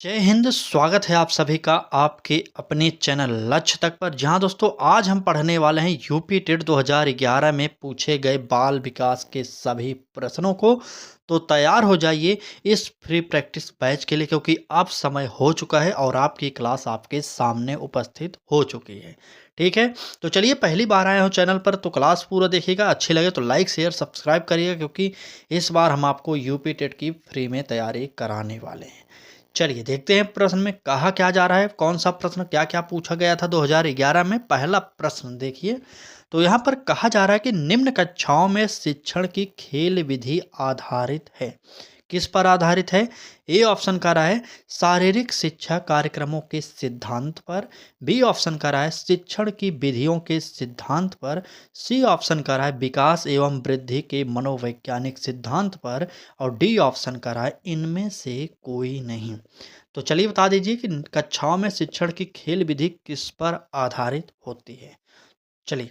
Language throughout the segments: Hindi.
जय हिंद। स्वागत है आप सभी का आपके अपने चैनल लक्ष्य तक पर, जहां दोस्तों आज हम पढ़ने वाले हैं यूपी टेट 2011 में पूछे गए बाल विकास के सभी प्रश्नों को। तो तैयार हो जाइए इस फ्री प्रैक्टिस बैच के लिए, क्योंकि अब समय हो चुका है और आपकी क्लास आपके सामने उपस्थित हो चुकी है। ठीक है, तो चलिए, पहली बार आए हो चैनल पर तो क्लास पूरा देखिएगा, अच्छी लगे तो लाइक शेयर सब्सक्राइब करिएगा, क्योंकि इस बार हम आपको यूपी टेट की फ्री में तैयारी कराने वाले हैं। चलिए देखते हैं प्रश्न में कहा क्या जा रहा है, कौन सा प्रश्न क्या क्या पूछा गया था 2011 में। पहला प्रश्न देखिए, तो यहाँ पर कहा जा रहा है कि निम्न कक्षाओं में शिक्षण की खेल विधि आधारित है। किस पर आधारित है? ए ऑप्शन का रहा है शारीरिक शिक्षा कार्यक्रमों के सिद्धांत पर, बी ऑप्शन का रहा है शिक्षण की विधियों के सिद्धांत पर, सी ऑप्शन का रहा है विकास एवं वृद्धि के मनोवैज्ञानिक सिद्धांत पर, और डी ऑप्शन का रहा है इनमें से कोई नहीं। तो चलिए बता दीजिए कि कक्षाओं में शिक्षण की खेल विधि किस पर आधारित होती है। चलिए,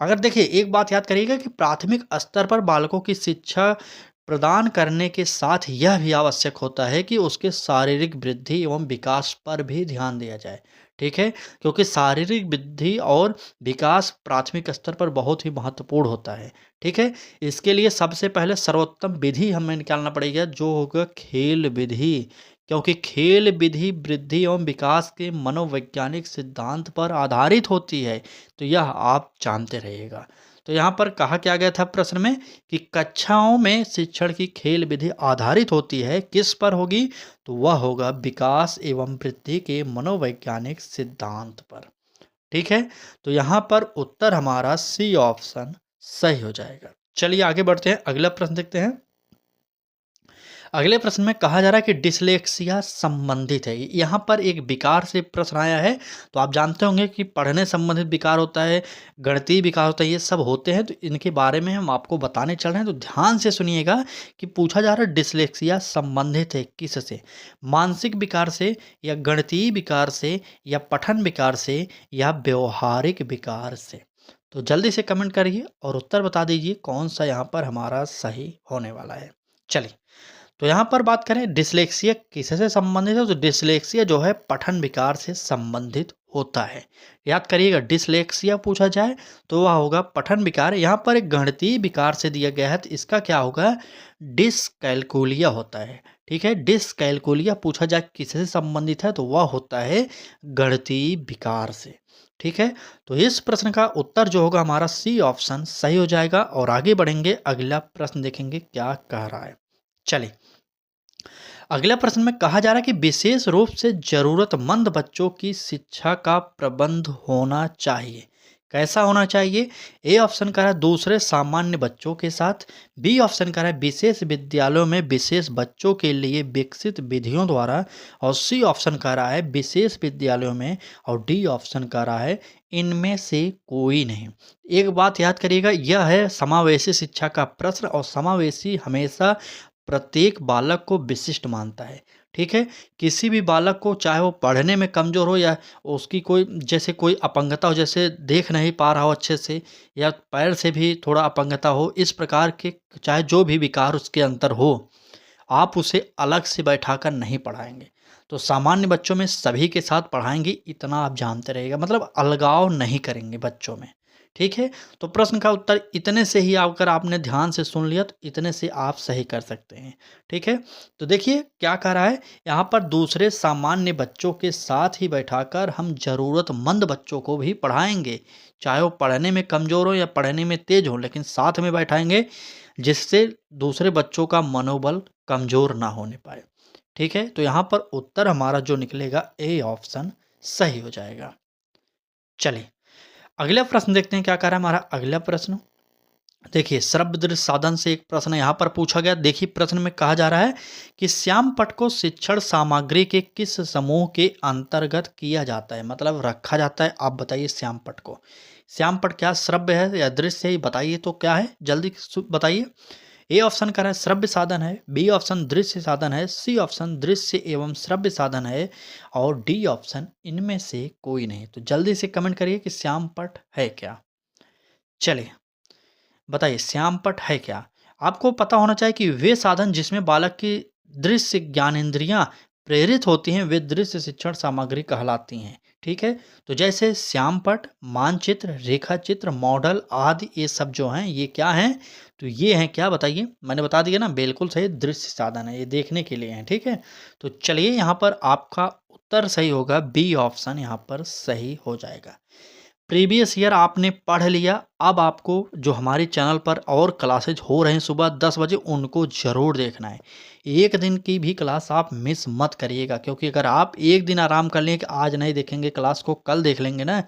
अगर देखिए एक बात याद करिएगा कि प्राथमिक स्तर पर बालकों की शिक्षा प्रदान करने के साथ यह भी आवश्यक होता है कि उसके शारीरिक वृद्धि एवं विकास पर भी ध्यान दिया जाए। ठीक है, क्योंकि शारीरिक वृद्धि और विकास प्राथमिक स्तर पर बहुत ही महत्वपूर्ण होता है। ठीक है, इसके लिए सबसे पहले सर्वोत्तम विधि हमें निकालना पड़ेगा, जो होगा खेल विधि, क्योंकि खेल विधि वृद्धि एवं विकास के मनोवैज्ञानिक सिद्धांत पर आधारित होती है। तो यह आप जानते रहिएगा। तो यहाँ पर कहा क्या गया था प्रश्न में कि कक्षाओं में शिक्षण की खेल विधि आधारित होती है, किस पर होगी? तो वह होगा विकास एवं वृद्धि के मनोवैज्ञानिक सिद्धांत पर। ठीक है, तो यहाँ पर उत्तर हमारा सी ऑप्शन सही हो जाएगा। चलिए आगे बढ़ते हैं, अगला प्रश्न देखते हैं। अगले प्रश्न में कहा जा रहा है कि डिसलेक्सिया संबंधित है। यहाँ पर एक विकार से प्रश्न आया है। तो आप जानते होंगे कि पढ़ने संबंधित विकार होता है, गणितीय विकार होता है, ये सब होते हैं। तो इनके बारे में हम आपको बताने चल रहे हैं, तो ध्यान से सुनिएगा कि पूछा जा रहा है डिसलेक्सिया संबंधित है किससे? मानसिक विकार से, या गणितीय विकार से, या पठन विकार से, या व्यवहारिक विकार से? तो जल्दी से कमेंट करिए और उत्तर बता दीजिए कौन सा यहाँ पर हमारा सही होने वाला है। चलिए, तो यहाँ पर बात करें डिसलेक्सिया किससे संबंधित है, तो डिसलेक्सिया जो है पठन विकार से संबंधित होता है। याद करिएगा, डिसलेक्सिया पूछा जाए तो वह होगा पठन विकार। यहाँ पर एक गणितीय विकार से दिया गया है, तो इसका क्या होगा? डिसकैलकुलिया होता है। ठीक है, डिसकैलकुलिया पूछा जाए किससे संबंधित है, तो वह होता है गणितीय विकार से। ठीक है, तो इस प्रश्न का उत्तर जो होगा हमारा सी ऑप्शन सही हो जाएगा। और आगे बढ़ेंगे, अगला प्रश्न देखेंगे क्या कह रहा है। चलिए, अगला प्रश्न में कहा जा रहा है कि विशेष रूप से जरूरतमंद बच्चों की शिक्षा का प्रबंध होना चाहिए। कैसा होना चाहिए? ए ऑप्शन का है दूसरे सामान्य बच्चों के साथ, बी ऑप्शन का है विशेष विद्यालयों में विशेष बच्चों के लिए विकसित विधियों द्वारा, और सी ऑप्शन का रहा है विशेष विद्यालयों में, और डी ऑप्शन का रहा है इनमें से कोई नहीं। एक बात याद करिएगा, यह है समावेशी शिक्षा का प्रश्न, और समावेशी हमेशा प्रत्येक बालक को विशिष्ट मानता है। ठीक है, किसी भी बालक को, चाहे वो पढ़ने में कमज़ोर हो, या उसकी कोई जैसे कोई अपंगता हो, जैसे देख नहीं पा रहा हो अच्छे से, या पैर से भी थोड़ा अपंगता हो, इस प्रकार के चाहे जो भी विकार उसके अंदर हो, आप उसे अलग से बैठाकर नहीं पढ़ाएंगे। तो सामान्य बच्चों में सभी के साथ पढ़ाएंगे, इतना आप जानते रहिएगा, मतलब अलगाव नहीं करेंगे बच्चों में। ठीक है, तो प्रश्न का उत्तर इतने से ही अगर आपने ध्यान से सुन लिया तो इतने से आप सही कर सकते हैं। ठीक है, तो देखिए क्या कह रहा है यहाँ पर, दूसरे सामान्य बच्चों के साथ ही बैठाकर हम ज़रूरतमंद बच्चों को भी पढ़ाएंगे, चाहे वो पढ़ने में कमज़ोर हो या पढ़ने में तेज हो, लेकिन साथ में बैठाएंगे, जिससे दूसरे बच्चों का मनोबल कमज़ोर ना होने पाए। ठीक है, तो यहाँ पर उत्तर हमारा जो निकलेगा ए ऑप्शन सही हो जाएगा। चलिए, अगला प्रश्न देखते हैं क्या कह रहा है हमारा अगला प्रश्न। देखिए, श्रव्य दृश्य साधन से एक प्रश्न यहाँ पर पूछा गया। देखिए प्रश्न में कहा जा रहा है कि श्याम पट को शिक्षण सामग्री के किस समूह के अंतर्गत किया जाता है, मतलब रखा जाता है। आप बताइए श्याम पट को, श्याम पट क्या श्रव्य है या दृश्य है, बताइए तो क्या है, जल्दी बताइए। ए ऑप्शन का है श्रव्य साधन है, बी ऑप्शन दृश्य साधन है, सी ऑप्शन दृश्य एवं श्रव्य साधन है, और डी ऑप्शन इनमें से कोई नहीं। तो जल्दी से कमेंट करिए कि श्याम पट है क्या। चलिए बताइए श्याम पट है क्या। आपको पता होना चाहिए कि वे साधन जिसमें बालक की दृश्य ज्ञानेंद्रियां प्रेरित होती हैं वे दृश्य शिक्षण सामग्री कहलाती हैं। ठीक है, तो जैसे श्यामपट्ट, मानचित्र, रेखा चित्र, मॉडल आदि ये सब जो हैं ये क्या हैं, तो ये हैं क्या बताइए, मैंने बता दिया ना, बिल्कुल सही, दृश्य साधन है, ये देखने के लिए हैं। ठीक है, तो चलिए यहाँ पर आपका उत्तर सही होगा, बी ऑप्शन यहाँ पर सही हो जाएगा। प्रीवियस ईयर आपने पढ़ लिया, अब आपको जो हमारे चैनल पर और क्लासेज हो रहे हैं सुबह 10 बजे उनको ज़रूर देखना है। एक दिन की भी क्लास आप मिस मत करिएगा, क्योंकि अगर आप एक दिन आराम कर लें कि आज नहीं देखेंगे क्लास को कल देख लेंगे ना,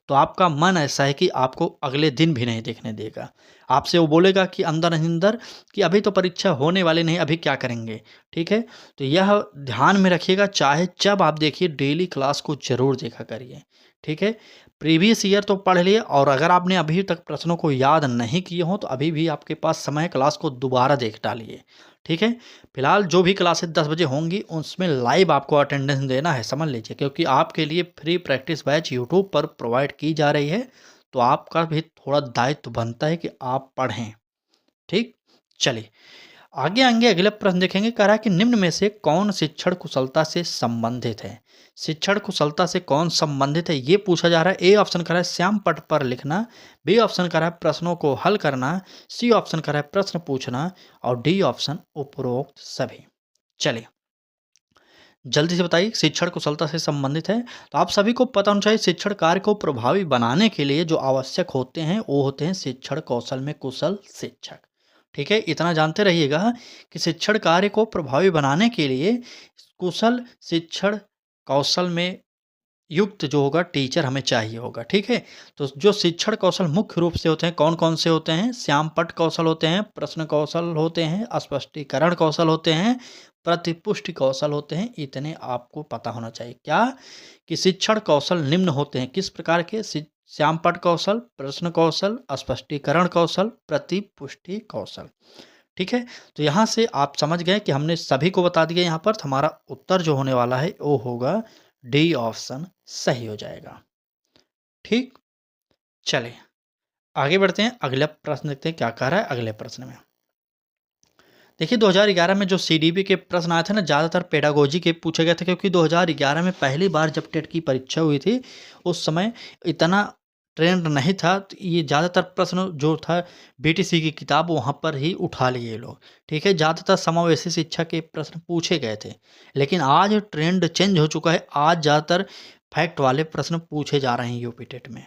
तो आपका मन ऐसा है कि आपको अगले दिन भी नहीं देखने देगा। आपसे वो बोलेगा कि अंदर ही अंदर कि अभी तो परीक्षा होने वाली नहीं, अभी क्या करेंगे। ठीक है, तो यह ध्यान में रखिएगा, चाहे जब आप देखिए डेली क्लास को ज़रूर देखा करिए। ठीक है, प्रीवियस ईयर तो पढ़ लिए, और अगर आपने अभी तक प्रश्नों को याद नहीं किए हों तो अभी भी आपके पास समय है, क्लास को दोबारा देख डालिए। ठीक है, फिलहाल जो भी क्लासेस 10 बजे होंगी उसमें लाइव आपको अटेंडेंस देना है, समझ लीजिए, क्योंकि आपके लिए फ्री प्रैक्टिस बैच यूट्यूब पर प्रोवाइड की जा रही है, तो आपका भी थोड़ा दायित्व बनता है कि आप पढ़ें। ठीक, चलिए आगे आएंगे, अगला प्रश्न देखेंगे, कह रहा है कि निम्न में से कौन शिक्षण कुशलता से संबंधित है। शिक्षण कुशलता से कौन संबंधित है ये पूछा जा रहा है। ए ऑप्शन कह रहा है श्याम पट पर लिखना, बी ऑप्शन कह रहा है प्रश्नों को हल करना, सी ऑप्शन कह रहा है प्रश्न पूछना, और डी ऑप्शन उपरोक्त सभी। चलिए जल्दी से बताइए, शिक्षण कुशलता से संबंधित है, तो आप सभी को पता होना चाहिए शिक्षण कार्य को प्रभावी बनाने के लिए जो आवश्यक होते हैं वो होते हैं शिक्षण कौशल में कुशल शिक्षक। ठीक है, इतना जानते रहिएगा कि शिक्षण कार्य को प्रभावी बनाने के लिए कुशल शिक्षण कौशल में युक्त जो होगा टीचर हमें चाहिए होगा। ठीक है, तो जो शिक्षण कौशल मुख्य रूप से होते हैं कौन कौन से होते हैं, श्यामपट्ट कौशल होते हैं, प्रश्न कौशल होते हैं, स्पष्टीकरण कौशल होते हैं, प्रतिपुष्टि कौशल होते हैं। इतने आपको पता होना चाहिए क्या, कि शिक्षण कौशल निम्न होते हैं किस प्रकार के, श्यामपट्ट कौशल, प्रश्न कौशल, स्पष्टीकरण कौशल, प्रतिपुष्टि कौशल। ठीक है, तो यहाँ से आप समझ गए कि हमने सभी को बता दिया यहाँ पर, तो हमारा उत्तर जो होने वाला है वो होगा डी ऑप्शन सही हो जाएगा। ठीक, चलिए आगे बढ़ते हैं, अगला प्रश्न देखते हैं क्या कह रहा है अगले प्रश्न में। देखिए 2011 में जो सीडीपी के प्रश्न आए थे ना, ज़्यादातर पेडागोजी के पूछे गए थे, क्योंकि 2011 में पहली बार जब टेट की परीक्षा हुई थी उस समय इतना ट्रेंड नहीं था, तो ये ज़्यादातर प्रश्न जो था बीटीसी की किताब वहाँ पर ही उठा लिए ये लोग। ठीक है, ज़्यादातर समावेशी शिक्षा के प्रश्न पूछे गए थे, लेकिन आज ट्रेंड चेंज हो चुका है, आज ज़्यादातर फैक्ट वाले प्रश्न पूछे जा रहे हैं यूपी टेट में।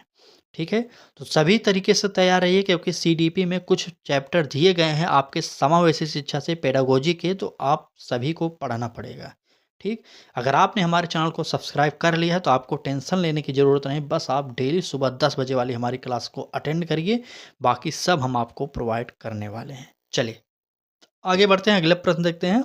ठीक है, तो सभी तरीके से तैयार रहिए, क्योंकि सीडीपी में कुछ चैप्टर दिए गए हैं आपके समावेशी शिक्षा से पेडागोजी के, तो आप सभी को पढ़ना पड़ेगा। ठीक, अगर आपने हमारे चैनल को सब्सक्राइब कर लिया है तो आपको टेंशन लेने की ज़रूरत नहीं, बस आप डेली सुबह 10 बजे वाली हमारी क्लास को अटेंड करिए, बाकी सब हम आपको प्रोवाइड करने वाले हैं। चलिए आगे बढ़ते हैं, अगले प्रश्न देखते हैं।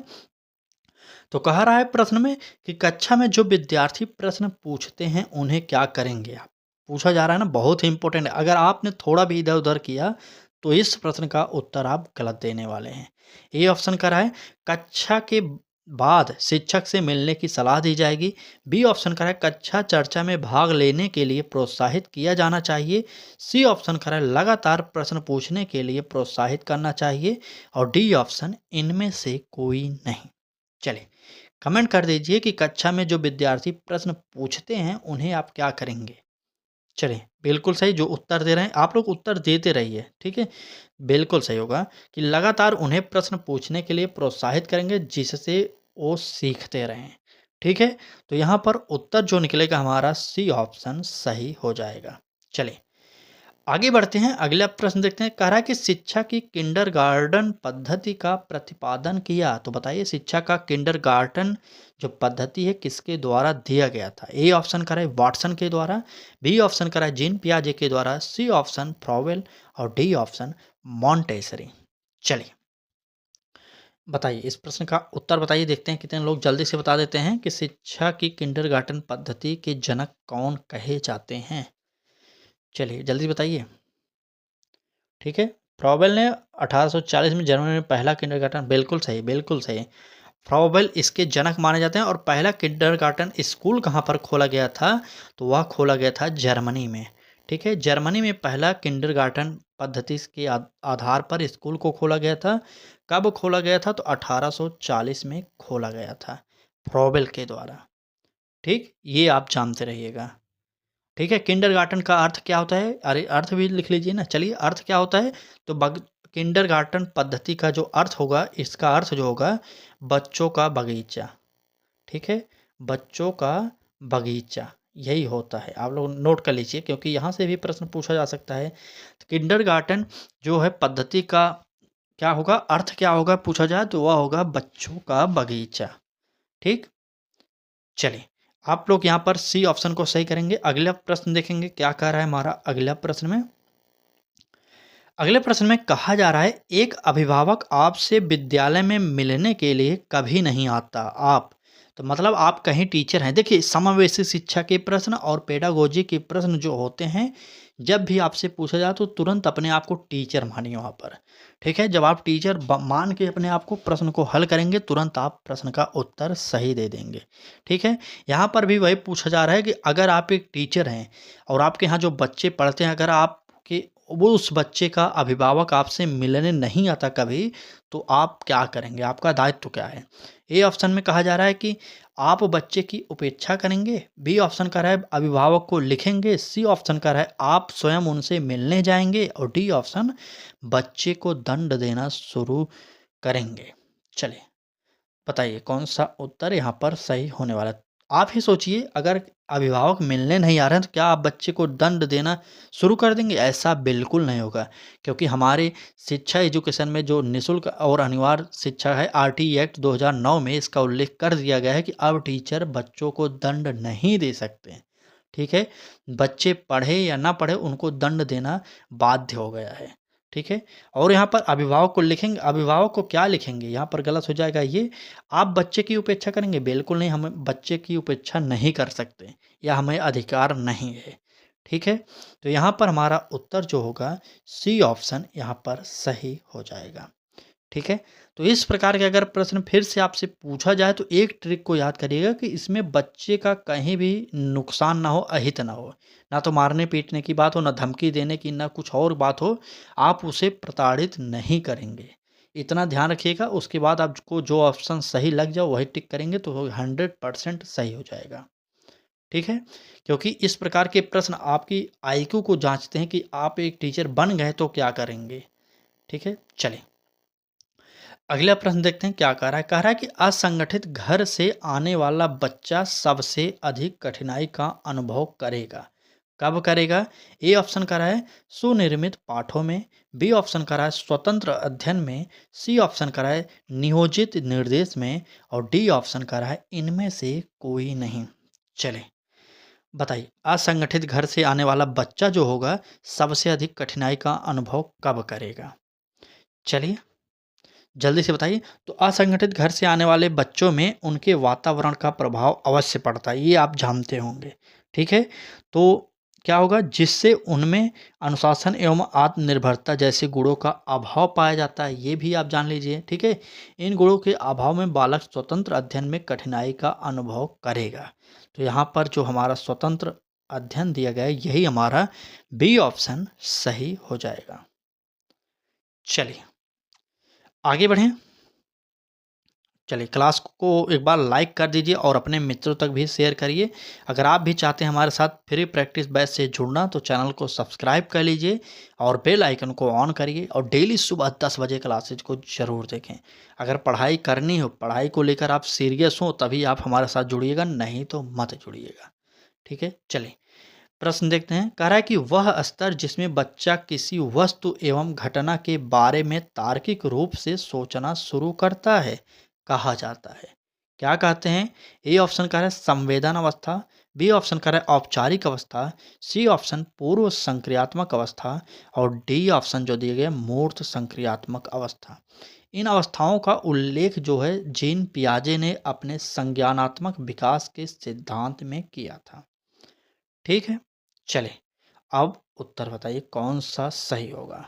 तो कह रहा है प्रश्न में कि कक्षा में जो विद्यार्थी प्रश्न पूछते हैं उन्हें क्या करेंगे आप, पूछा जा रहा है ना, बहुत ही इंपॉर्टेंट है। अगर आपने थोड़ा भी इधर उधर किया तो इस प्रश्न का उत्तर आप गलत देने वाले हैं। ए ऑप्शन कर रहा है कक्षा के बाद शिक्षक से मिलने की सलाह दी जाएगी, बी ऑप्शन कर रहा है कक्षा चर्चा में भाग लेने के लिए प्रोत्साहित किया जाना चाहिए, सी ऑप्शन कर रहा है लगातार प्रश्न पूछने के लिए प्रोत्साहित करना चाहिए, और डी ऑप्शन इनमें से कोई नहीं। चलिए कमेंट कर दीजिए कि कक्षा में जो विद्यार्थी प्रश्न पूछते हैं उन्हें आप क्या करेंगे। चलिए बिल्कुल सही, जो उत्तर दे रहे हैं आप लोग उत्तर देते रहिए। ठीक है, बिल्कुल सही होगा कि लगातार उन्हें प्रश्न पूछने के लिए प्रोत्साहित करेंगे जिससे वो सीखते रहें। ठीक है, तो यहाँ पर उत्तर जो निकलेगा हमारा सी ऑप्शन सही हो जाएगा। चलिए आगे बढ़ते हैं, अगला प्रश्न देखते हैं, कह रहा है कि शिक्षा की किंडरगार्टन पद्धति का प्रतिपादन किया, तो बताइए शिक्षा का किंडरगार्टन जो पद्धति है किसके द्वारा दिया गया था। ए ऑप्शन कह रहा है वाटसन के द्वारा, बी ऑप्शन कह रहा है जीन पियाजे के द्वारा, सी ऑप्शन फ्रॉवेल, और डी ऑप्शन मॉन्टेसरी। चलिए बताइए इस प्रश्न का उत्तर बताइए, देखते हैं कितने लोग जल्दी से बता देते हैं कि शिक्षा की किंडरगार्टन पद्धति के जनक कौन कहे जाते हैं। चलिए जल्दी बताइए। ठीक है, फ्रॉबेल ने 1840 में जर्मनी में पहला किंडरगार्टन, बिल्कुल सही बिल्कुल सही, फ्रॉबेल इसके जनक माने जाते हैं। और पहला किंडरगार्टन स्कूल कहाँ पर खोला गया था, तो वह खोला गया था जर्मनी में। ठीक है, जर्मनी में पहला किंडरगार्टन पद्धति के आधार पर स्कूल को खोला गया था। कब खोला गया था, तो 1840 में खोला गया था। फ्रॉबेल के द्वारा। ठीक, ये आप जानते रहिएगा। ठीक है, किंडरगार्टन का अर्थ क्या होता है? अरे अर्थ भी लिख लीजिए ना। चलिए, अर्थ क्या होता है? तो किंडरगार्टन पद्धति का जो अर्थ होगा, इसका अर्थ जो होगा बच्चों का बगीचा। ठीक है, बच्चों का बगीचा यही होता है। आप लोग नोट कर लीजिए, क्योंकि यहाँ से भी प्रश्न पूछा जा सकता है। तो किंडरगार्टन जो है पद्धति का क्या होगा, अर्थ क्या होगा पूछा जाए तो वह होगा बच्चों का बगीचा। ठीक, चलिए आप लोग यहाँ पर सी ऑप्शन को सही करेंगे। अगला प्रश्न देखेंगे क्या कह रहा है हमारा अगला प्रश्न में। अगले प्रश्न में कहा जा रहा है, एक अभिभावक आपसे विद्यालय में मिलने के लिए कभी नहीं आता। आप तो मतलब आप कहीं टीचर हैं। देखिए, समावेशी शिक्षा के प्रश्न और पेडागोजी के प्रश्न जो होते हैं, जब भी आपसे पूछा जाए तो तुरंत अपने आप को टीचर मानिए वहाँ पर। ठीक है, जब आप टीचर मान के अपने आप को प्रश्न को हल करेंगे, तुरंत आप प्रश्न का उत्तर सही दे देंगे। ठीक है, यहाँ पर भी वही पूछा जा रहा है कि अगर आप एक टीचर हैं और आपके यहाँ जो बच्चे पढ़ते हैं, अगर आपके वो उस बच्चे का अभिभावक आपसे मिलने नहीं आता कभी, तो आप क्या करेंगे? आपका दायित्व क्या है? ए ऑप्शन में कहा जा रहा है कि आप बच्चे की उपेक्षा करेंगे। बी ऑप्शन कह रहा है अभिभावक को लिखेंगे। सी ऑप्शन कह रहा है आप स्वयं उनसे मिलने जाएंगे। और डी ऑप्शन बच्चे को दंड देना शुरू करेंगे। चलिए बताइए कौन सा उत्तर यहाँ पर सही होने वाला है। आप ही सोचिए, अगर अभिभावक मिलने नहीं आ रहे हैं तो क्या आप बच्चे को दंड देना शुरू कर देंगे? ऐसा बिल्कुल नहीं होगा, क्योंकि हमारे शिक्षा एजुकेशन में जो निःशुल्क और अनिवार्य शिक्षा है, आरटी एक्ट 2009 में इसका उल्लेख कर दिया गया है कि अब टीचर बच्चों को दंड नहीं दे सकते। ठीक है, बच्चे पढ़े या ना पढ़े उनको दंड देना बाध्य हो गया है। ठीक है, और यहाँ पर अभिभावक को लिखेंगे। अभिभावक को क्या लिखेंगे? यहाँ पर गलत हो जाएगा ये। आप बच्चे की उपेक्षा करेंगे? बिल्कुल नहीं, हम बच्चे की उपेक्षा नहीं कर सकते या हमें अधिकार नहीं है। ठीक है, तो यहाँ पर हमारा उत्तर जो होगा सी ऑप्शन यहाँ पर सही हो जाएगा। ठीक है, तो इस प्रकार के अगर प्रश्न फिर से आपसे पूछा जाए तो एक ट्रिक को याद करिएगा कि इसमें बच्चे का कहीं भी नुकसान ना हो, अहित ना हो। ना तो मारने पीटने की बात हो, ना धमकी देने की, ना कुछ और बात हो। आप उसे प्रताड़ित नहीं करेंगे, इतना ध्यान रखिएगा। उसके बाद आपको जो ऑप्शन सही लग जाओ वही टिक करेंगे तो 100% सही हो जाएगा। ठीक है, क्योंकि इस प्रकार के प्रश्न आपकी आईक्यू को जांचते हैं कि आप एक टीचर बन गए तो क्या करेंगे। ठीक है, चलिए अगला प्रश्न देखते हैं क्या कह रहा है। कह रहा है कि असंगठित घर से आने वाला बच्चा सबसे अधिक कठिनाई का अनुभव करेगा। कब करेगा? ए ऑप्शन कह रहा है सुनिर्मित पाठों में। बी ऑप्शन कह रहा है स्वतंत्र अध्ययन में। सी ऑप्शन कह रहा है नियोजित निर्देश में। और डी ऑप्शन कह रहा है इनमें से कोई नहीं। चले बताइए, असंगठित घर से आने वाला बच्चा जो होगा सबसे अधिक कठिनाई का अनुभव कब करेगा? चलिए जल्दी से बताइए। तो असंगठित घर से आने वाले बच्चों में उनके वातावरण का प्रभाव अवश्य पड़ता है, ये आप जानते होंगे। ठीक है, तो क्या होगा जिससे उनमें अनुशासन एवं आत्मनिर्भरता जैसे गुणों का अभाव पाया जाता है, ये भी आप जान लीजिए। ठीक है, इन गुणों के अभाव में बालक स्वतंत्र अध्ययन में कठिनाई का अनुभव करेगा। तो यहाँ पर जो हमारा स्वतंत्र अध्ययन दिया गया है, यही हमारा बी ऑप्शन सही हो जाएगा। चलिए आगे बढ़ें। चलिए क्लास को एक बार लाइक कर दीजिए और अपने मित्रों तक भी शेयर करिए। अगर आप भी चाहते हैं हमारे साथ फ्री प्रैक्टिस बैच से जुड़ना तो चैनल को सब्सक्राइब कर लीजिए और बेल आइकन को ऑन करिए और डेली सुबह 10 बजे क्लासेज को ज़रूर देखें। अगर पढ़ाई करनी हो, पढ़ाई को लेकर आप सीरियस हो, तभी आप हमारे साथ जुड़िएगा, नहीं तो मत जुड़िएगा। ठीक है, चलिए प्रश्न देखते हैं। कह रहा है कि वह स्तर जिसमें बच्चा किसी वस्तु एवं घटना के बारे में तार्किक रूप से सोचना शुरू करता है कहा जाता है। क्या कहते हैं? ए ऑप्शन कह रहा है संवेदन अवस्था। बी ऑप्शन कह रहा है औपचारिक अवस्था। सी ऑप्शन पूर्व संक्रियात्मक अवस्था। और डी ऑप्शन जो दिए गए मूर्त संक्रियात्मक अवस्था। इन अवस्थाओं का उल्लेख जो है जीन पियाजे ने अपने संज्ञानात्मक विकास के सिद्धांत में किया था। ठीक है, चले अब उत्तर बताइए कौन सा सही होगा,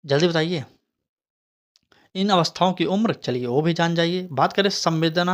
जल्दी बताइए। इन अवस्थाओं की उम्र चलिए वो भी जान जाइए। बात करें संवेदन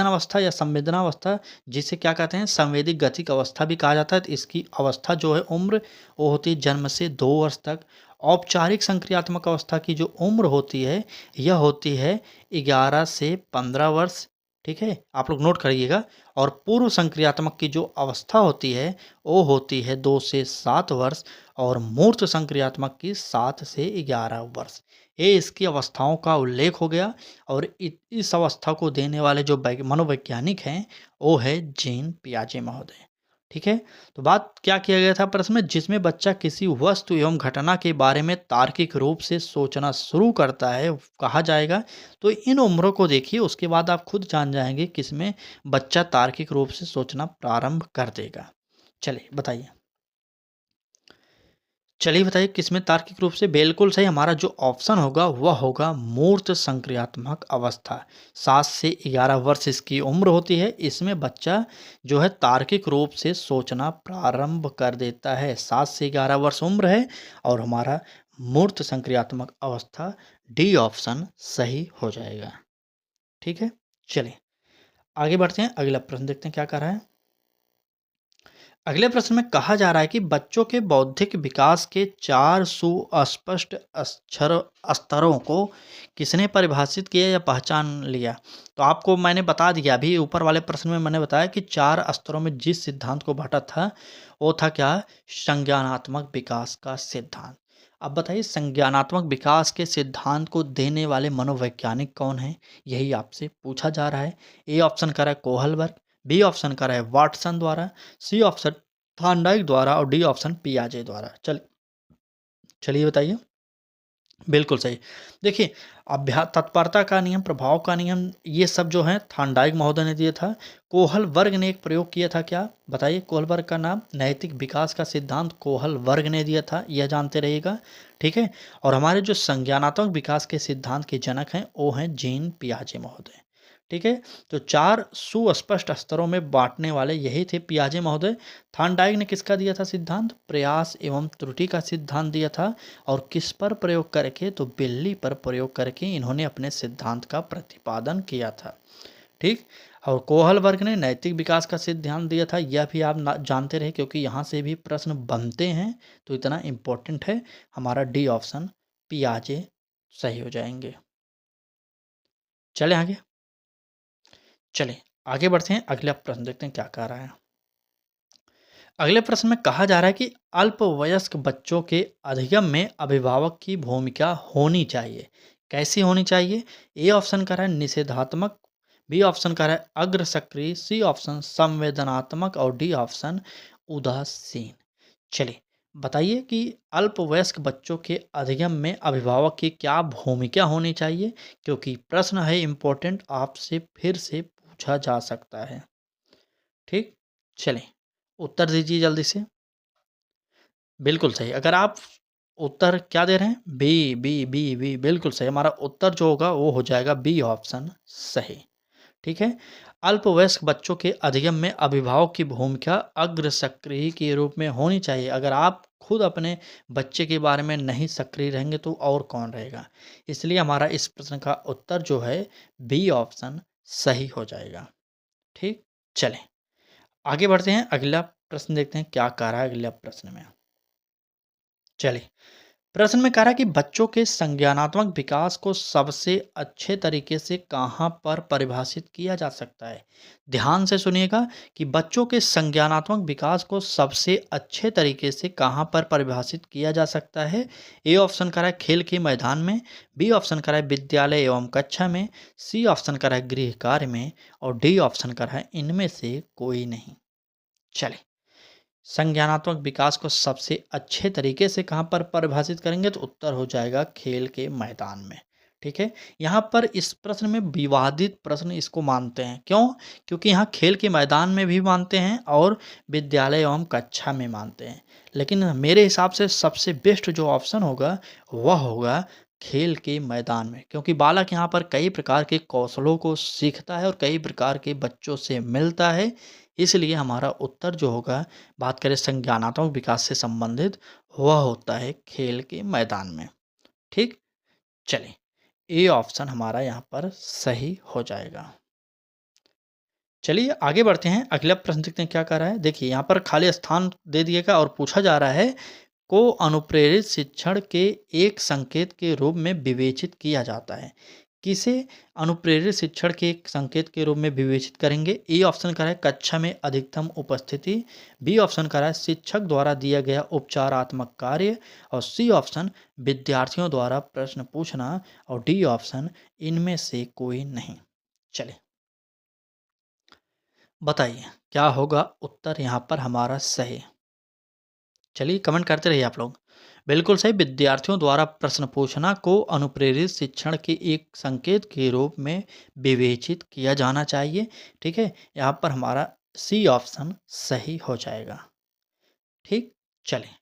अवस्था या संवेदना अवस्था, जिसे क्या कहते हैं संवेदी गतिक अवस्था भी कहा जाता है। तो इसकी अवस्था जो है उम्र वो होती है जन्म से 2 वर्ष तक। औपचारिक संक्रियात्मक अवस्था की जो उम्र होती है यह होती है 11 से 15 वर्ष। ठीक है, आप लोग नोट करिएगा। और पूर्व संक्रियात्मक की जो अवस्था होती है वो होती है 2 से 7 वर्ष, और मूर्त संक्रियात्मक की 7 से 11 वर्ष। ये इसकी अवस्थाओं का उल्लेख हो गया। और इस अवस्था को देने वाले जो मनोवैज्ञानिक हैं वो है जीन पियाजे महोदय। ठीक है, तो बात क्या किया गया था प्रश्न में, जिसमें बच्चा किसी वस्तु एवं घटना के बारे में तार्किक रूप से सोचना शुरू करता है कहा जाएगा। तो इन उम्रों को देखिए, उसके बाद आप खुद जान जाएंगे किसमें बच्चा तार्किक रूप से सोचना प्रारंभ कर देगा। चलिए बताइए, चलिए बताइए किसमें तार्किक रूप से। बिल्कुल सही, हमारा जो ऑप्शन होगा वह होगा मूर्त संक्रियात्मक अवस्था। 7 से 11 वर्ष इसकी उम्र होती है, इसमें बच्चा जो है तार्किक रूप से सोचना प्रारंभ कर देता है। 7 से 11 वर्ष उम्र है, और हमारा मूर्त संक्रियात्मक अवस्था डी ऑप्शन सही हो जाएगा। ठीक है, चलिए आगे बढ़ते हैं, अगला प्रश्न देखते हैं क्या कर रहा है। अगले प्रश्न में कहा जा रहा है कि बच्चों के बौद्धिक विकास के 4 सुस्पष्ट अक्षर स्तरों को किसने परिभाषित किया या पहचान लिया। तो आपको मैंने बता दिया, अभी ऊपर वाले प्रश्न में मैंने बताया कि 4 स्तरों में जिस सिद्धांत को बांटा था वो था क्या, संज्ञानात्मक विकास का सिद्धांत। अब बताइए, संज्ञानात्मक विकास के सिद्धांत को देने वाले मनोवैज्ञानिक कौन हैं, यही आपसे पूछा जा रहा है। ए ऑप्शन का रहा है कोहलबर्ग, बी ऑप्शन का रहा है वाटसन द्वारा, सी ऑप्शन थॉर्नडाइक द्वारा, और डी ऑप्शन पियाजे द्वारा। चलिए बताइए। बिल्कुल सही। देखिए, अभ्यास तत्परता का नियम, प्रभाव का नियम, ये सब जो है थॉर्नडाइक महोदय ने दिया था। कोहलबर्ग ने एक प्रयोग किया था, क्या बताइए कोहलबर्ग का नाम। नैतिक विकास का सिद्धांत कोहलबर्ग ने दिया था, यह जानते रहिएगा। ठीक है, और हमारे जो संज्ञानात्मक विकास के सिद्धांत के जनक हैं वो हैं जीन पियाजे महोदय। ठीक है, तो 4 सुस्पष्ट स्तरों में बांटने वाले यही थे पियाजे महोदय। थॉर्नडाइक ने किसका दिया था सिद्धांत, प्रयास एवं त्रुटि का सिद्धांत दिया था। और किस पर प्रयोग करके, तो बिल्ली पर प्रयोग करके इन्होंने अपने सिद्धांत का प्रतिपादन किया था। ठीक, और कोहलबर्ग ने नैतिक विकास का सिद्धांत दिया था, यह भी आप जानते रहे क्योंकि यहाँ से भी प्रश्न बनते हैं, तो इतना इम्पोर्टेंट है। हमारा डी ऑप्शन पियाजे सही हो जाएंगे। चले आगे, चलिए आगे बढ़ते हैं, अगला प्रश्न देखते हैं क्या कह रहा है। अगले प्रश्न में कहा जा रहा है कि अल्पवयस्क बच्चों के अधिगम में अभिभावक की भूमिका होनी चाहिए। कैसी होनी चाहिए। ए ऑप्शन का रहा है निषेधात्मक, बी ऑप्शन का रहा है अग्र सक्रिय, सी ऑप्शन संवेदनात्मक, और डी ऑप्शन उदासीन। चलिए बताइए कि अल्पवयस्क बच्चों के अधिगम में अभिभावक की क्या भूमिका होनी चाहिए, क्योंकि प्रश्न है इम्पोर्टेंट, आपसे फिर से पूछा जा सकता है। ठीक, चलें उत्तर दीजिए जल्दी से। बिल्कुल सही, अगर आप उत्तर क्या दे रहे हैं, बी बी बी बी, बिल्कुल सही। हमारा उत्तर जो होगा वो हो जाएगा बी ऑप्शन सही। ठीक है, अल्पवयस्क बच्चों के अधिगम में अभिभावक की भूमिका अग्र सक्रिय के रूप में होनी चाहिए। अगर आप खुद अपने बच्चे के बारे में नहीं सक्रिय रहेंगे तो और कौन रहेगा। इसलिए हमारा इस प्रश्न का उत्तर जो है बी ऑप्शन सही हो जाएगा। ठीक, चलें आगे बढ़ते हैं, अगला प्रश्न देखते हैं क्या कह रहा है अगला प्रश्न में। चलिए, प्रश्न में कह रहा है कि बच्चों के संज्ञानात्मक विकास को सबसे अच्छे तरीके से कहाँ पर परिभाषित किया जा सकता है। ध्यान से सुनिएगा कि बच्चों के संज्ञानात्मक विकास को सबसे अच्छे तरीके से कहाँ पर परिभाषित किया जा सकता है। ए ऑप्शन कह रहा है खेल के मैदान में, बी ऑप्शन कह रहा है विद्यालय एवं कक्षा में, सी ऑप्शन कह रहा है गृह कार्य में, और डी ऑप्शन कह रहा है इनमें से कोई नहीं। चले, संज्ञानात्मक विकास को सबसे अच्छे तरीके से कहाँ पर परिभाषित करेंगे, तो उत्तर हो जाएगा खेल के मैदान में। ठीक है, यहाँ पर इस प्रश्न में विवादित प्रश्न इसको मानते हैं, क्यों, क्योंकि यहाँ खेल के मैदान में भी मानते हैं और विद्यालय एवं कक्षा में मानते हैं। लेकिन मेरे हिसाब से सबसे बेस्ट जो ऑप्शन होगा वह होगा खेल के मैदान में, क्योंकि बालक यहाँ पर कई प्रकार के कौशलों को सीखता है और कई प्रकार के बच्चों से मिलता है। इसलिए हमारा उत्तर जो होगा, बात करें संज्ञानात्मक विकास से संबंधित, वह होता है खेल के मैदान में। ठीक, चलिए ए ऑप्शन हमारा यहाँ पर सही हो जाएगा। चलिए आगे बढ़ते हैं, अगला प्रश्न देखते हैं क्या कह रहा है। देखिए यहाँ पर खाली स्थान दे दिएगा और पूछा जा रहा है को अनुप्रेरित शिक्षण के एक संकेत के रूप में विवेचित किया जाता है। किसे अनुप्रेरित शिक्षण के एक संकेत के रूप में विवेचित करेंगे? ए ऑप्शन करा है कक्षा में अधिकतम उपस्थिति, बी ऑप्शन करा है शिक्षक द्वारा दिया गया उपचारात्मक कार्य, और सी ऑप्शन विद्यार्थियों द्वारा प्रश्न पूछना, और डी ऑप्शन इनमें से कोई नहीं। चलिए बताइए क्या होगा उत्तर यहाँ पर हमारा सही। चलिए कमेंट करते रहिए आप लोग। बिल्कुल सही, विद्यार्थियों द्वारा प्रश्न पूछना को अनुप्रेरित शिक्षण के एक संकेत के रूप में विवेचित किया जाना चाहिए। ठीक है, यहाँ पर हमारा सी ऑप्शन सही हो जाएगा। ठीक, चलिए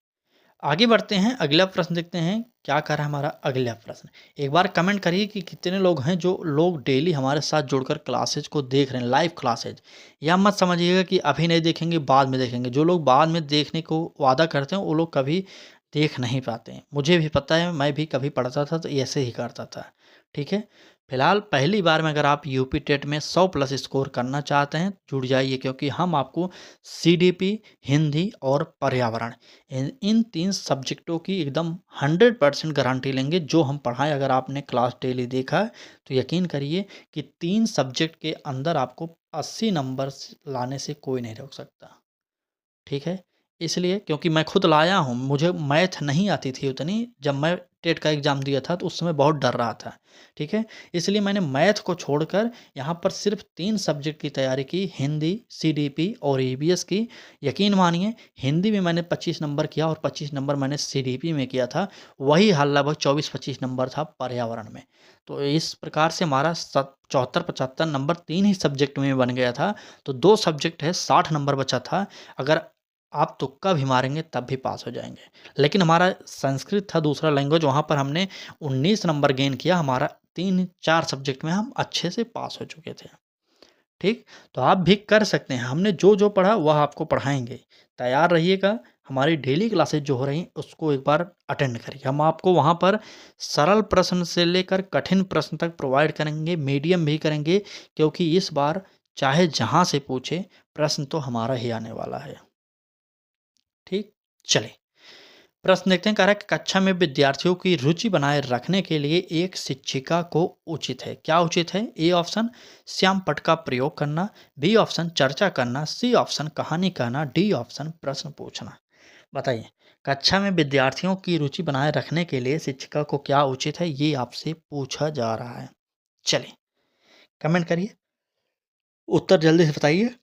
आगे बढ़ते हैं, अगला प्रश्न देखते हैं क्या कर रहा है हमारा अगला प्रश्न। एक बार कमेंट करिए कि कितने लोग हैं जो लोग डेली हमारे साथ जुड़कर क्लासेज को देख रहे हैं, लाइव क्लासेज। या मत समझिएगा कि अभी नहीं देखेंगे बाद में देखेंगे, जो लोग बाद में देखने को वादा करते हैं वो लोग कभी देख नहीं पाते हैं। मुझे भी पता है, मैं भी कभी पढ़ता था तो ऐसे ही करता था। ठीक है, फिलहाल पहली बार में अगर आप यूपी टेट में 100+ स्कोर करना चाहते हैं जुड़ जाइए, क्योंकि हम आपको सीडीपी, हिंदी और पर्यावरण इन 3 सब्जेक्टों की एकदम 100% गारंटी लेंगे। जो हम पढ़ाएं, अगर आपने क्लास डेली देखा है तो यकीन करिए कि 3 सब्जेक्ट के अंदर आपको 80 नंबर लाने से कोई नहीं रोक सकता। ठीक है, इसलिए क्योंकि मैं खुद लाया हूँ, मुझे मैथ नहीं आती थी उतनी, जब मैं टेट का एग्ज़ाम दिया था तो उस समय बहुत डर रहा था। ठीक है, इसलिए मैंने मैथ को छोड़कर यहाँ पर सिर्फ 3 सब्जेक्ट की तैयारी की, हिंदी, सीडीपी और ईवीएस की। यकीन मानिए हिंदी में मैंने 25 नंबर किया और 25 नंबर मैंने सीडीपी में किया था। वही हाल लगभग 24-25 नंबर था पर्यावरण में। तो इस प्रकार से हमारा 74-75 नंबर 3 ही सब्जेक्ट में बन गया था। तो 2 सब्जेक्ट है, 60 नंबर बचा था। अगर आप तुक्का भी मारेंगे तब भी पास हो जाएँगे। लेकिन हमारा संस्कृत था दूसरा लैंग्वेज, वहाँ पर हमने 19 नंबर गेन किया। हमारा 3-4 सब्जेक्ट में हम अच्छे से पास हो चुके थे। ठीक? तो आप भी कर सकते हैं। हमने जो-जो पढ़ा वह आपको पढ़ाएँगे। तैयार रहिएगा, हमारी डेली क्लासेस जो हो रही हैं उसको एक बार अटेंड करिए। हम आपको वहाँ पर सरल प्रश्न से लेकर कठिन प्रश्न तक प्रोवाइड करेंगे, मीडियम भी करेंगे, क्योंकि इस बार चाहे जहाँ से पूछे प्रश्न तो हमारा ही आने वाला है। ठीक, चलिए प्रश्न देखते हैं। कह रहा है कि कक्षा में विद्यार्थियों की रुचि बनाए रखने के लिए एक शिक्षिका को उचित है। क्या उचित है? ए ऑप्शन श्याम पट का प्रयोग करना, बी ऑप्शन चर्चा करना, सी ऑप्शन कहानी कहना, डी ऑप्शन प्रश्न पूछना। बताइए कक्षा में विद्यार्थियों की रुचि बनाए रखने के लिए शिक्षिका को क्या उचित है, ये आपसे पूछा जा रहा है। चलिए कमेंट करिए, उत्तर जल्दी से बताइए।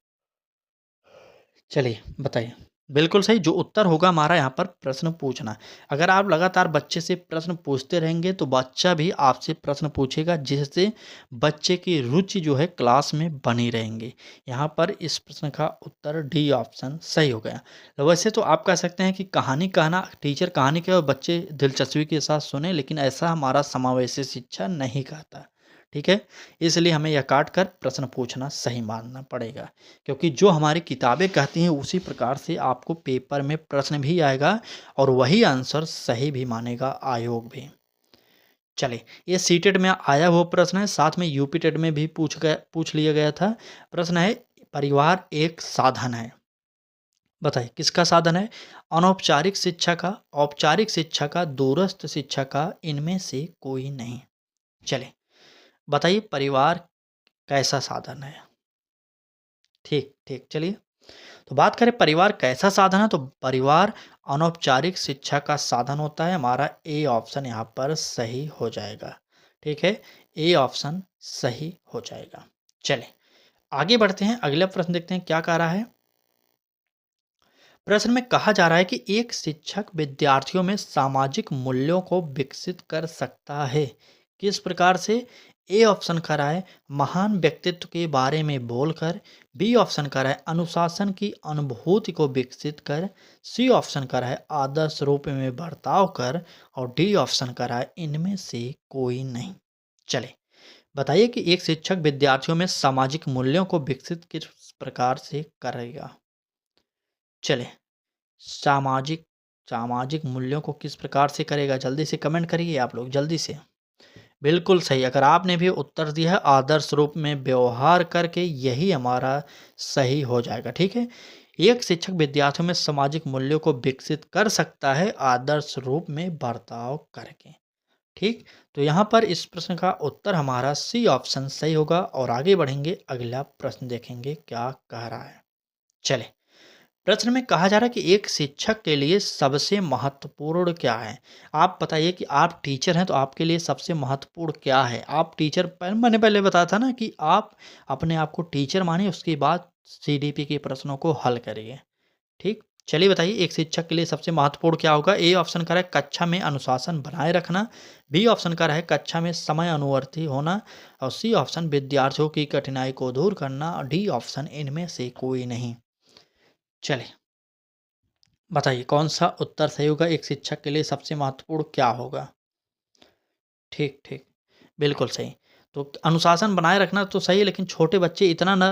चलिए बताइए। बिल्कुल सही, जो उत्तर होगा हमारा यहाँ पर प्रश्न पूछना। अगर आप लगातार बच्चे से प्रश्न पूछते रहेंगे तो बच्चा भी आपसे प्रश्न पूछेगा, जिससे बच्चे की रुचि जो है क्लास में बनी रहेंगी। यहाँ पर इस प्रश्न का उत्तर डी ऑप्शन सही हो गया। तो वैसे तो आप कह सकते हैं कि कहानी कहना, टीचर कहानी कहे और बच्चे दिलचस्पी के साथ सुने, लेकिन ऐसा हमारा समावेशी शिक्षा नहीं कहता। ठीक है, इसलिए हमें यह काट कर प्रश्न पूछना सही मानना पड़ेगा, क्योंकि जो हमारी किताबें कहती हैं उसी प्रकार से आपको पेपर में प्रश्न भी आएगा और वही आंसर सही भी मानेगा आयोग भी। चलिए ये सीटेट में आया हुआ प्रश्न है, साथ में यूपी टेट में भी पूछ लिया गया था। प्रश्न है परिवार एक साधन है। बताइए किसका साधन है? अनौपचारिक शिक्षा का, औपचारिक शिक्षा का, दूरस्थ शिक्षा का, इनमें से कोई नहीं। चलिए बताइए परिवार कैसा साधन है? ठीक ठीक, चलिए तो बात करें परिवार कैसा साधन है, तो परिवार अनौपचारिक शिक्षा का साधन होता है। हमारा ए ऑप्शन यहाँ पर सही हो जाएगा। ठीक है, ए ऑप्शन सही हो जाएगा। चलें आगे बढ़ते हैं, अगला प्रश्न देखते हैं क्या कह रहा है। प्रश्न में कहा जा रहा है कि एक शिक्षक विद्यार्थियों में सामाजिक मूल्यों को विकसित कर सकता है। किस प्रकार से? ए ऑप्शन कह रहा है महान व्यक्तित्व के बारे में बोलकर, बी ऑप्शन कह रहा है अनुशासन की अनुभूति को विकसित कर, सी ऑप्शन कह रहा है आदर्श रूप में बर्ताव कर, और डी ऑप्शन कह रहा है इनमें से कोई नहीं। चले बताइए कि एक शिक्षक विद्यार्थियों में सामाजिक मूल्यों को विकसित किस प्रकार से करेगा। चले सामाजिक सामाजिक मूल्यों को किस प्रकार से करेगा, जल्दी से कमेंट करिए आप लोग जल्दी से। बिल्कुल सही, अगर आपने भी उत्तर दिया है आदर्श रूप में व्यवहार करके, यही हमारा सही हो जाएगा। ठीक है, एक शिक्षक विद्यार्थियों में सामाजिक मूल्यों को विकसित कर सकता है आदर्श रूप में बर्ताव करके। ठीक, तो यहाँ पर इस प्रश्न का उत्तर हमारा सी ऑप्शन सही होगा और आगे बढ़ेंगे, अगला प्रश्न देखेंगे क्या कह रहा है। चलिए, प्रश्न में कहा जा रहा है कि एक शिक्षक के लिए सबसे महत्वपूर्ण क्या है? आप बताइए कि आप टीचर हैं तो आपके लिए सबसे महत्वपूर्ण क्या है? आप टीचर मैंने पहले बताया था ना कि आप अपने आप को टीचर मानिए, उसके बाद सीडीपी के प्रश्नों को हल करिए। ठीक? चलिए बताइए, एक शिक्षक के लिए सबसे महत्वपूर्ण क्या होगा? ए ऑप्शन कह रहा है कक्षा में अनुशासन बनाए रखना, बी ऑप्शन कह रहा है कक्षा में समय अनुवर्ती होना और सी ऑप्शन विद्यार्थियों की कठिनाई को दूर करना और डी ऑप्शन इनमें से कोई नहीं। चलिए, बताइए कौन सा उत्तर सही होगा? एक शिक्षक के लिए सबसे महत्वपूर्ण क्या होगा? ठीक, ठीक। बिल्कुल सही। तो अनुशासन बनाए रखना तो सही है, लेकिन छोटे बच्चे इतना ना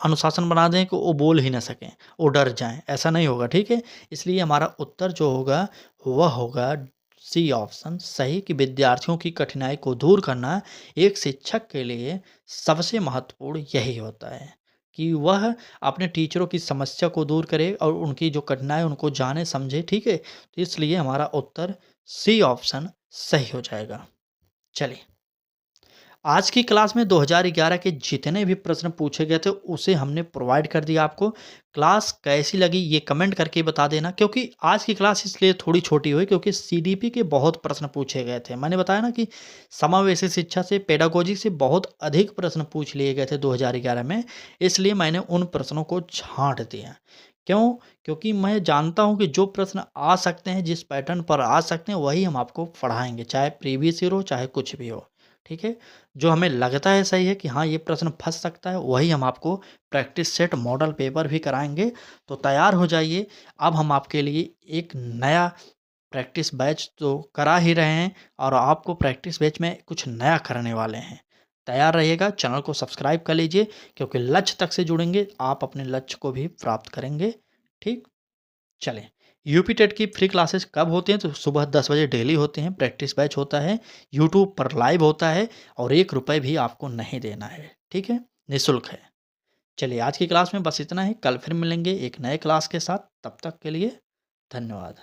अनुशासन बना दें कि वो बोल ही ना सकें, वो डर जाएँ, ऐसा नहीं होगा, ठीक है? इसलिए हमारा उत्तर जो होगा, वह होगा सी ऑप्शन सही कि विद्यार्थियों की कठिनाई को दूर करना एक शिक्षक के लिए सबसे महत्वपूर्ण यही होता है, कि वह अपने टीचरों की समस्या को दूर करे और उनकी जो कठिनाई है उनको जाने समझे, ठीक है? तो इसलिए हमारा उत्तर सी ऑप्शन सही हो जाएगा। चलिए, आज की क्लास में 2011 के जितने भी प्रश्न पूछे गए थे उसे हमने प्रोवाइड कर दिया आपको। क्लास कैसी लगी ये कमेंट करके बता देना, क्योंकि आज की क्लास इसलिए थोड़ी छोटी हुई क्योंकि सीडीपी के बहुत प्रश्न पूछे गए थे। मैंने बताया ना कि समावेशी शिक्षा से, पेडागोजी से बहुत अधिक प्रश्न पूछ लिए गए थे 2011 में, इसलिए मैंने उन प्रश्नों को छाँट दिया। क्यों? क्योंकि मैं जानता हूँ कि जो प्रश्न आ सकते हैं, जिस पैटर्न पर आ सकते हैं वही हम आपको पढ़ाएँगे, चाहे प्रीवियस ईयर हो, चाहे कुछ भी हो। ठीक है? जो हमें लगता है सही है कि हाँ, ये प्रश्न फँस सकता है, वही हम आपको प्रैक्टिस सेट मॉडल पेपर भी कराएँगे। तो तैयार हो जाइए, अब हम आपके लिए एक नया प्रैक्टिस बैच तो करा ही रहे हैं और आपको प्रैक्टिस बैच में कुछ नया करने वाले हैं। तैयार रहिएगा, चैनल को सब्सक्राइब कर लीजिए, क्योंकि लक्ष्य तक से जुड़ेंगे, आप अपने लक्ष्य को भी प्राप्त करेंगे। ठीक? चलें, यूपी टेट की फ्री क्लासेस कब होती हैं? तो सुबह 10 बजे डेली होते हैं, प्रैक्टिस बैच होता है, यूट्यूब पर लाइव होता है और ₹1 भी आपको नहीं देना है, ठीक है? निःशुल्क है। चलिए, आज की क्लास में बस इतना ही, कल फिर मिलेंगे एक नए क्लास के साथ, तब तक के लिए धन्यवाद।